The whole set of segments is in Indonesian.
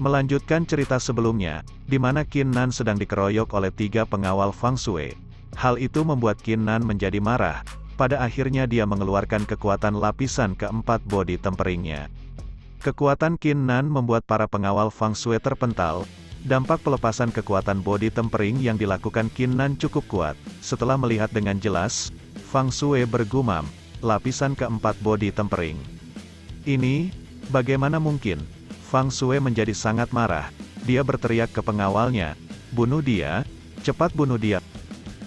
Melanjutkan cerita sebelumnya, di mana Qin Nan sedang dikeroyok oleh 3 pengawal Feng Shui. Hal itu membuat Qin Nan menjadi marah. Pada akhirnya dia mengeluarkan kekuatan lapisan keempat body temperingnya. Kekuatan Qin Nan membuat para pengawal Feng Shui terpental. Dampak pelepasan kekuatan body tempering yang dilakukan Qin Nan cukup kuat. Setelah melihat dengan jelas, Feng Shui bergumam, lapisan keempat body tempering. Ini, bagaimana mungkin? Feng Shui menjadi sangat marah. Dia berteriak ke pengawalnya, "Bunuh dia, cepat bunuh dia."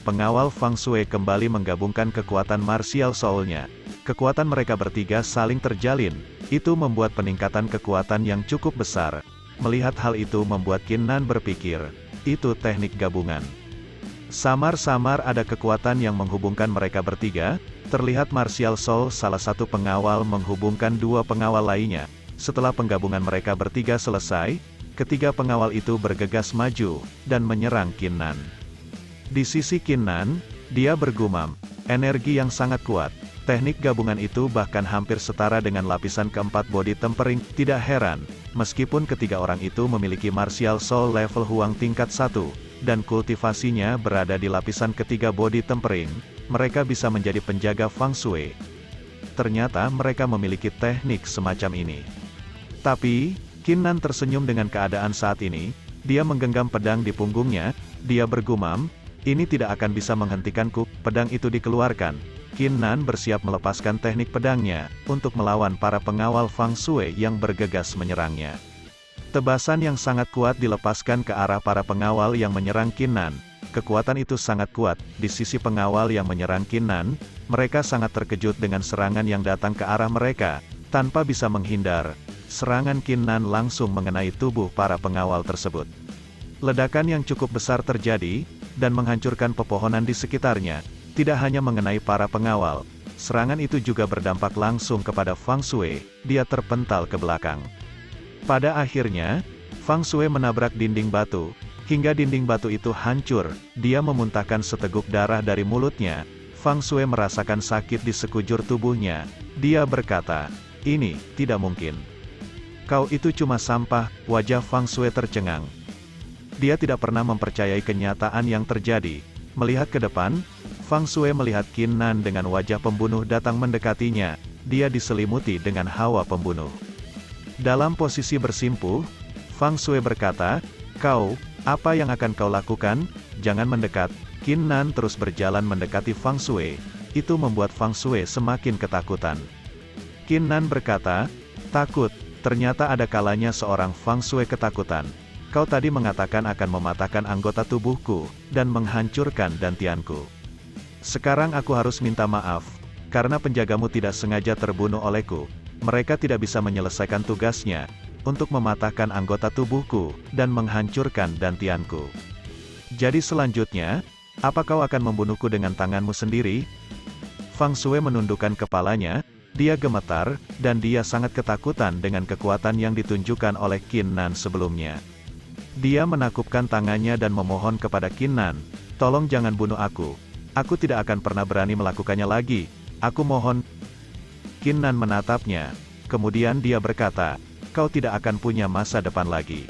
Pengawal Feng Shui kembali menggabungkan kekuatan martial soul-nya. Kekuatan mereka bertiga saling terjalin, itu membuat peningkatan kekuatan yang cukup besar. Melihat hal itu membuat Qin Nan berpikir, itu teknik gabungan. Samar-samar ada kekuatan yang menghubungkan mereka bertiga, terlihat martial soul salah satu pengawal menghubungkan 2 pengawal lainnya. Setelah penggabungan mereka bertiga selesai, ketiga pengawal itu bergegas maju, dan menyerang Qin Nan. Di sisi Qin Nan, dia bergumam, energi yang sangat kuat. Teknik gabungan itu bahkan hampir setara dengan lapisan keempat body tempering. Tidak heran, meskipun ketiga orang itu memiliki martial soul level Huang tingkat 1, dan kultivasinya berada di lapisan ketiga body tempering, mereka bisa menjadi penjaga Feng Shui. Ternyata mereka memiliki teknik semacam ini. Tapi, Qin Nan tersenyum dengan keadaan saat ini. Dia menggenggam pedang di punggungnya. Dia bergumam, "Ini tidak akan bisa menghentikanku." Pedang itu dikeluarkan. Qin Nan bersiap melepaskan teknik pedangnya untuk melawan para pengawal Feng Shui yang bergegas menyerangnya. Tebasan yang sangat kuat dilepaskan ke arah para pengawal yang menyerang Qin Nan. Kekuatan itu sangat kuat. Di sisi pengawal yang menyerang Qin Nan, mereka sangat terkejut dengan serangan yang datang ke arah mereka. Tanpa bisa menghindar, serangan Qin Nan langsung mengenai tubuh para pengawal tersebut. Ledakan yang cukup besar terjadi, dan menghancurkan pepohonan di sekitarnya. Tidak hanya mengenai para pengawal, serangan itu juga berdampak langsung kepada Feng Shui. Dia terpental ke belakang. Pada akhirnya, Feng Shui menabrak dinding batu, hingga dinding batu itu hancur. Dia memuntahkan seteguk darah dari mulutnya. Feng Shui merasakan sakit di sekujur tubuhnya. Dia berkata, "Ini tidak mungkin. Kau itu cuma sampah." Wajah Feng Shui tercengang. Dia tidak pernah mempercayai kenyataan yang terjadi. Melihat ke depan, Feng Shui melihat Qin Nan dengan wajah pembunuh datang mendekatinya. Dia diselimuti dengan hawa pembunuh. Dalam posisi bersimpuh, Feng Shui berkata, "Kau, apa yang akan kau lakukan? Jangan mendekat." Qin Nan terus berjalan mendekati Feng Shui. Itu membuat Feng Shui semakin ketakutan. Qin Nan berkata, "Takut? Ternyata ada kalanya seorang Feng Shui ketakutan. Kau tadi mengatakan akan mematahkan anggota tubuhku, dan menghancurkan dantianku. Sekarang aku harus minta maaf, karena penjagamu tidak sengaja terbunuh olehku. Mereka tidak bisa menyelesaikan tugasnya, untuk mematahkan anggota tubuhku, dan menghancurkan dantianku. Jadi selanjutnya, apa kau akan membunuhku dengan tanganmu sendiri?" Feng Shui menundukkan kepalanya. Dia gemetar, dan dia sangat ketakutan dengan kekuatan yang ditunjukkan oleh Qin Nan sebelumnya. Dia menakupkan tangannya dan memohon kepada Qin Nan, "Tolong jangan bunuh aku. Aku tidak akan pernah berani melakukannya lagi. Aku mohon." Qin Nan menatapnya. Kemudian dia berkata, "Kau tidak akan punya masa depan lagi."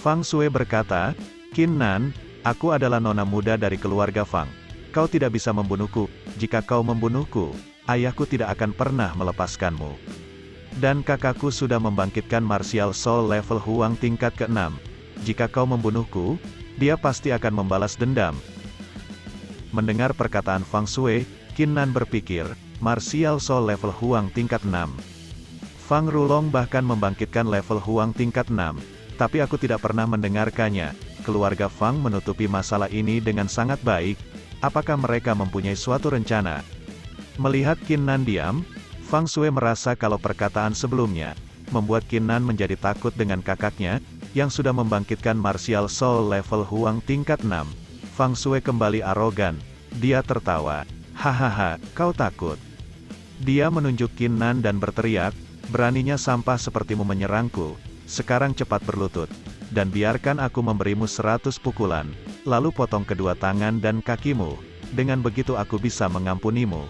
Feng Shui berkata, "Qin Nan, aku adalah nona muda dari keluarga Fang. Kau tidak bisa membunuhku. Jika kau membunuhku, ayahku tidak akan pernah melepaskanmu. Dan kakakku sudah membangkitkan martial soul level Huang tingkat ke-6. Jika kau membunuhku, dia pasti akan membalas dendam." Mendengar perkataan Feng Shui, Qin Nan berpikir, martial soul level Huang tingkat 6. Fang Rulong bahkan membangkitkan level Huang tingkat 6. Tapi aku tidak pernah mendengarkannya. Keluarga Fang menutupi masalah ini dengan sangat baik. Apakah mereka mempunyai suatu rencana? Melihat Qin Nan diam, Feng Shui merasa kalau perkataan sebelumnya membuat Qin Nan menjadi takut dengan kakaknya, yang sudah membangkitkan martial soul level Huang tingkat 6. Feng Shui kembali arogan. Dia tertawa. "Hahaha, kau takut?" Dia menunjuk Qin Nan dan berteriak, "Beraninya sampah sepertimu menyerangku. Sekarang cepat berlutut, dan biarkan aku memberimu 100 pukulan, lalu potong kedua tangan dan kakimu. Dengan begitu aku bisa mengampunimu."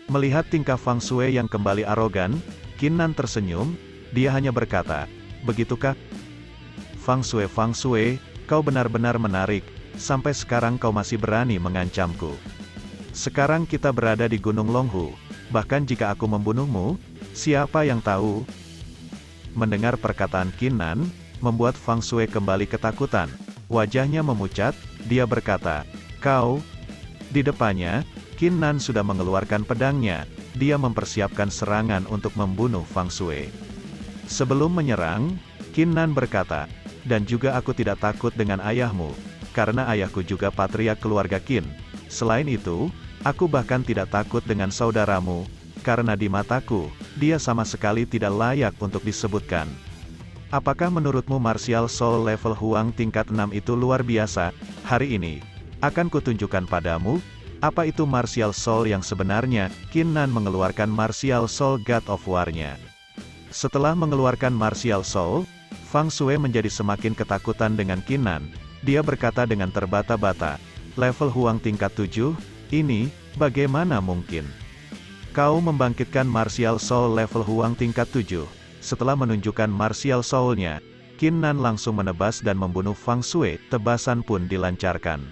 Melihat tingkah Feng Shui yang kembali arogan, Qin Nan tersenyum. Dia hanya berkata, "Begitukah? Fang Shui, kau benar-benar menarik, sampai sekarang kau masih berani mengancamku. Sekarang kita berada di Gunung Longhu, bahkan jika aku membunuhmu, siapa yang tahu?" Mendengar perkataan Qin Nan, membuat Fang Shui kembali ketakutan. Wajahnya memucat, dia berkata, "Kau?" Di depannya, Qin Nan sudah mengeluarkan pedangnya, dia mempersiapkan serangan untuk membunuh Fang Shui. Sebelum menyerang, Qin Nan berkata, "Dan juga aku tidak takut dengan ayahmu, karena ayahku juga patriark keluarga Qin. Selain itu, aku bahkan tidak takut dengan saudaramu, karena di mataku, dia sama sekali tidak layak untuk disebutkan. Apakah menurutmu martial soul level Huang tingkat 6 itu luar biasa? Hari ini, akan kutunjukkan padamu, apa itu martial soul yang sebenarnya." Qin Nan mengeluarkan martial soul God of War-nya. Setelah mengeluarkan martial soul, Fang Shui menjadi semakin ketakutan dengan Qin Nan. Dia berkata dengan terbata-bata, "Level Huang tingkat 7, ini, bagaimana mungkin? Kau membangkitkan martial soul level Huang tingkat 7. Setelah menunjukkan martial soul-nya, Qin Nan langsung menebas dan membunuh Fang Shui, tebasan pun dilancarkan.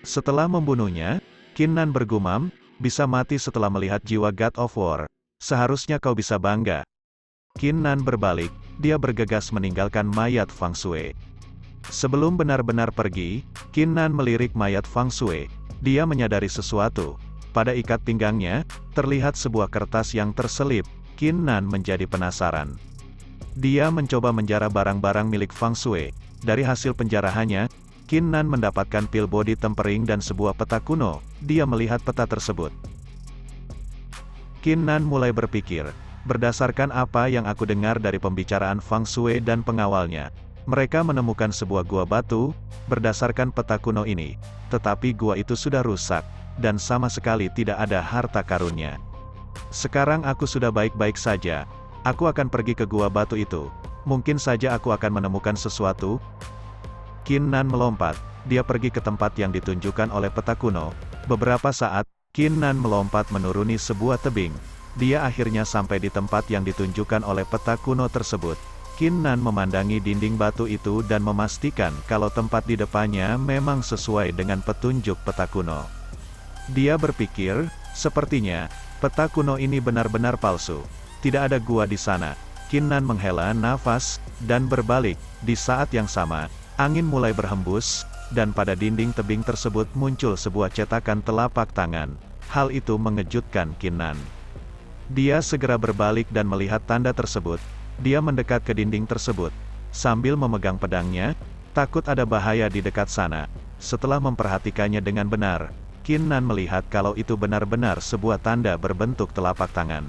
Setelah membunuhnya, Qin Nan bergumam, "Bisa mati setelah melihat jiwa God of War. Seharusnya kau bisa bangga." Qin Nan berbalik, dia bergegas meninggalkan mayat Fang Shui. Sebelum benar-benar pergi, Qin Nan melirik mayat Fang Shui. Dia menyadari sesuatu. Pada ikat pinggangnya, terlihat sebuah kertas yang terselip. Qin Nan menjadi penasaran. Dia mencoba menjara barang-barang milik Fang Shui. Dari hasil penjarahannya, Qin Nan mendapatkan pil body tempering dan sebuah peta kuno. Dia melihat peta tersebut. Qin Nan mulai berpikir, berdasarkan apa yang aku dengar dari pembicaraan Fang Shui dan pengawalnya, mereka menemukan sebuah gua batu, berdasarkan peta kuno ini. Tetapi gua itu sudah rusak, dan sama sekali tidak ada harta karunnya. Sekarang aku sudah baik-baik saja, aku akan pergi ke gua batu itu. Mungkin saja aku akan menemukan sesuatu. Qin Nan melompat, dia pergi ke tempat yang ditunjukkan oleh peta kuno. Beberapa saat, Qin Nan melompat menuruni sebuah tebing. Dia akhirnya sampai di tempat yang ditunjukkan oleh peta kuno tersebut. Qin Nan memandangi dinding batu itu dan memastikan kalau tempat di depannya memang sesuai dengan petunjuk peta kuno. Dia berpikir, sepertinya, peta kuno ini benar-benar palsu. Tidak ada gua di sana. Qin Nan menghela nafas, dan berbalik. Di saat yang sama, angin mulai berhembus, dan pada dinding tebing tersebut muncul sebuah cetakan telapak tangan. Hal itu mengejutkan Qin Nan. Dia segera berbalik dan melihat tanda tersebut. Dia mendekat ke dinding tersebut. Sambil memegang pedangnya, takut ada bahaya di dekat sana. Setelah memperhatikannya dengan benar, Qin Nan melihat kalau itu benar-benar sebuah tanda berbentuk telapak tangan.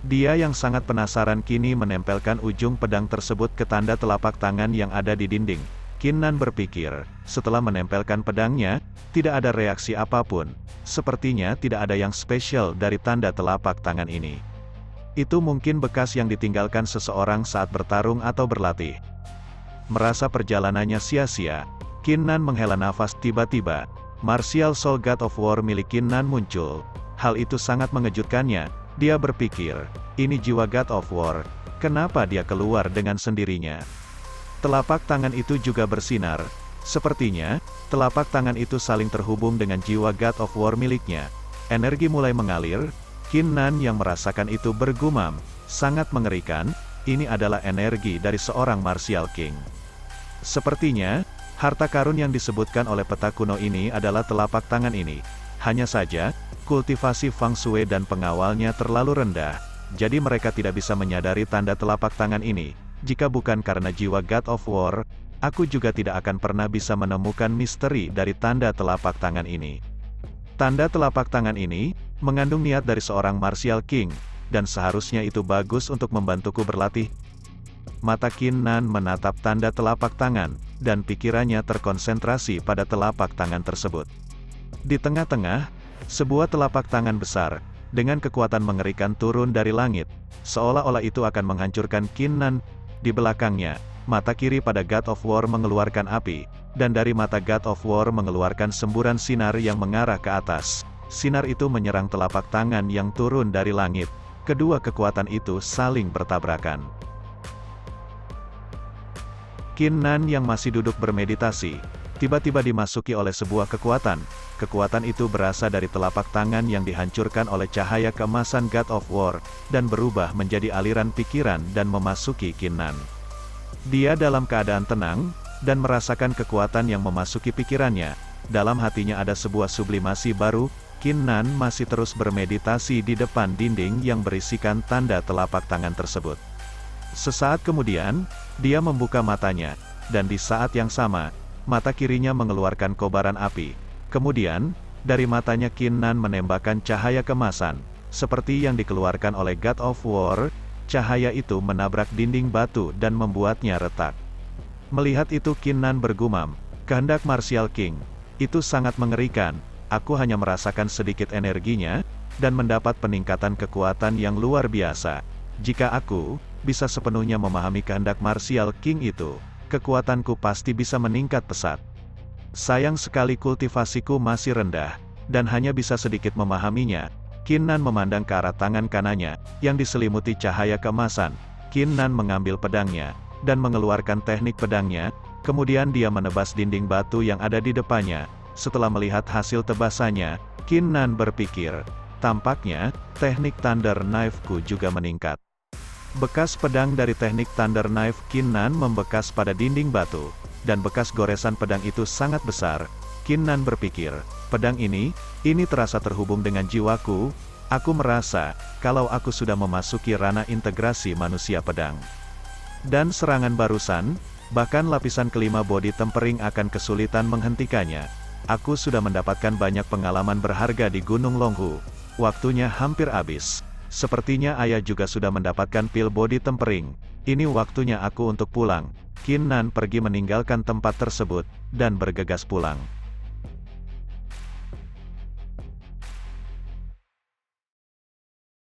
Dia yang sangat penasaran kini menempelkan ujung pedang tersebut ke tanda telapak tangan yang ada di dinding. Qin Nan berpikir, setelah menempelkan pedangnya, tidak ada reaksi apapun. Sepertinya tidak ada yang spesial dari tanda telapak tangan ini. Itu mungkin bekas yang ditinggalkan seseorang saat bertarung atau berlatih. Merasa perjalanannya sia-sia, Qin Nan menghela nafas. Tiba-tiba, martial soul God of War milik Qin Nan muncul. Hal itu sangat mengejutkannya. Dia berpikir, ini jiwa God of War, kenapa dia keluar dengan sendirinya? Telapak tangan itu juga bersinar. Sepertinya, telapak tangan itu saling terhubung dengan jiwa God of War miliknya. Energi mulai mengalir. Qin Nan yang merasakan itu bergumam, sangat mengerikan, ini adalah energi dari seorang martial king. Sepertinya, harta karun yang disebutkan oleh peta kuno ini adalah telapak tangan ini. Hanya saja, kultivasi Fang Shui dan pengawalnya terlalu rendah, jadi mereka tidak bisa menyadari tanda telapak tangan ini. Jika bukan karena jiwa God of War, aku juga tidak akan pernah bisa menemukan misteri dari tanda telapak tangan ini. Tanda telapak tangan ini mengandung niat dari seorang martial king, dan seharusnya itu bagus untuk membantuku berlatih. Mata Qin Nan menatap tanda telapak tangan, dan pikirannya terkonsentrasi pada telapak tangan tersebut. Di tengah-tengah, sebuah telapak tangan besar, dengan kekuatan mengerikan turun dari langit, seolah-olah itu akan menghancurkan Qin Nan. Di belakangnya, mata kiri pada God of War mengeluarkan api, dan dari mata God of War mengeluarkan semburan sinar yang mengarah ke atas. Sinar itu menyerang telapak tangan yang turun dari langit. Kedua kekuatan itu saling bertabrakan. Qin Nan yang masih duduk bermeditasi, tiba-tiba dimasuki oleh sebuah kekuatan. Kekuatan itu berasal dari telapak tangan yang dihancurkan oleh cahaya keemasan God of War, dan berubah menjadi aliran pikiran dan memasuki Qin Nan. Dia dalam keadaan tenang, dan merasakan kekuatan yang memasuki pikirannya. Dalam hatinya ada sebuah sublimasi baru. Qin Nan masih terus bermeditasi di depan dinding yang berisikan tanda telapak tangan tersebut. Sesaat kemudian, dia membuka matanya, dan di saat yang sama, mata kirinya mengeluarkan kobaran api. Kemudian, dari matanya Qin Nan menembakkan cahaya kemasan, seperti yang dikeluarkan oleh God of War. Cahaya itu menabrak dinding batu dan membuatnya retak. Melihat itu Qin Nan bergumam, kehendak Martial King, itu sangat mengerikan. Aku hanya merasakan sedikit energinya, dan mendapat peningkatan kekuatan yang luar biasa. Jika aku bisa sepenuhnya memahami kehendak Martial King itu, kekuatanku pasti bisa meningkat pesat. Sayang sekali kultivasiku masih rendah, dan hanya bisa sedikit memahaminya. Qin Nan memandang ke arah tangan kanannya, yang diselimuti cahaya keemasan. Qin Nan mengambil pedangnya, dan mengeluarkan teknik pedangnya, kemudian dia menebas dinding batu yang ada di depannya. Setelah melihat hasil tebasannya, Qin Nan berpikir, tampaknya, teknik Thunder Knife-ku juga meningkat. Bekas pedang dari teknik Thunder Knife Qin Nan membekas pada dinding batu, dan bekas goresan pedang itu sangat besar. Qin Nan berpikir, pedang ini terasa terhubung dengan jiwaku. Aku merasa, kalau aku sudah memasuki ranah integrasi manusia pedang. Dan serangan barusan, bahkan lapisan kelima body tempering akan kesulitan menghentikannya. Aku sudah mendapatkan banyak pengalaman berharga di Gunung Longhu. Waktunya hampir habis. Sepertinya ayah juga sudah mendapatkan pil body tempering. Ini waktunya aku untuk pulang. Qin Nan pergi meninggalkan tempat tersebut, dan bergegas pulang.